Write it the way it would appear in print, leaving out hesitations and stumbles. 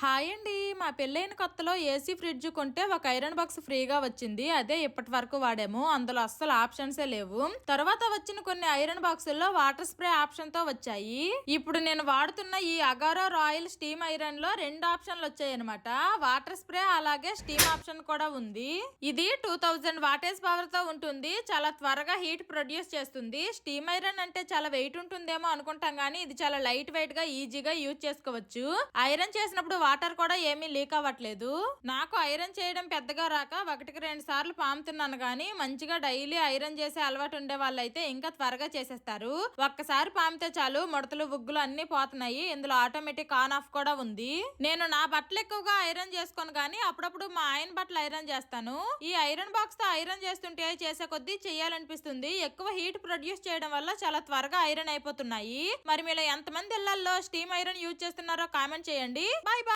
Hi అండి. మా పెళ్ళైన కొత్తలో ఏసీ ఫ్రిడ్జ్ కొంటే ఒక ఐరన్ బాక్స్ ఫ్రీగా వచ్చింది. అదే ఇప్పటి వరకు వాడాము. అందులో అస్సలు ఆప్షన్సే లేవు. తర్వాత వచ్చిన కొన్ని ఐరన్ బాక్సుల్లో వాటర్ స్ప్రే ఆప్షన్ తో వచ్చాయి. ఇప్పుడు నేను వాడుతున్న ఈ అగారో రాయల్ స్టీమ్ ఐరన్ లో 2 ఆప్షన్లు వచ్చాయి అనమాట. వాటర్ స్ప్రే అలాగే స్టీమ్ ఆప్షన్ కూడా ఉంది. ఇది 2000 వాటేజ్ పవర్ తో ఉంటుంది. చాలా త్వరగా హీట్ ప్రొడ్యూస్ చేస్తుంది. స్టీమ్ ఐరన్ అంటే చాలా వెయిట్ ఉంటుందేమో అనుకుంటాం కానీ ఇది చాలా లైట్ వెయిట్ గా ఈజీగా యూజ్ చేసుకోవచ్చు. ఐరన్ చేసినప్పుడు వాటర్ కూడా ఏమీ లీక్ అవ్వట్లేదు. నాకు ఐరన్ చేయడం పెద్దగా రాక 1-2 సార్లు పాముతున్నాను కానీ మంచిగా డైలీ ఐరన్ చేసే అలవాటు ఉండే వాళ్ళైతే ఇంకా త్వరగా చేసేస్తారు. ఒక్కసారి పామితే చాలు ముడతలు ఉగ్గులు అన్ని పోతున్నాయి. ఇందులో ఆటోమేటిక్ ఆన్ ఆఫ్ కూడా ఉంది. నేను నా బట్టలు ఎక్కువగా ఐరన్ చేసుకోను కానీ అప్పుడప్పుడు మా ఆయన బట్టలు ఐరన్ చేస్తాను. ఈ ఐరన్ బాక్స్ తో ఐరన్ చేస్తుంటే చేసే కొద్దీ చేయాలనిపిస్తుంది. ఎక్కువ హీట్ ప్రొడ్యూస్ చేయడం వల్ల చాలా త్వరగా ఐరన్ అయిపోతున్నాయి. మరి మీలో ఎంతమంది ఇళ్లలో స్టీమ్ ఐరన్ యూజ్ చేస్తున్నారో కామెంట్ చేయండి. By by.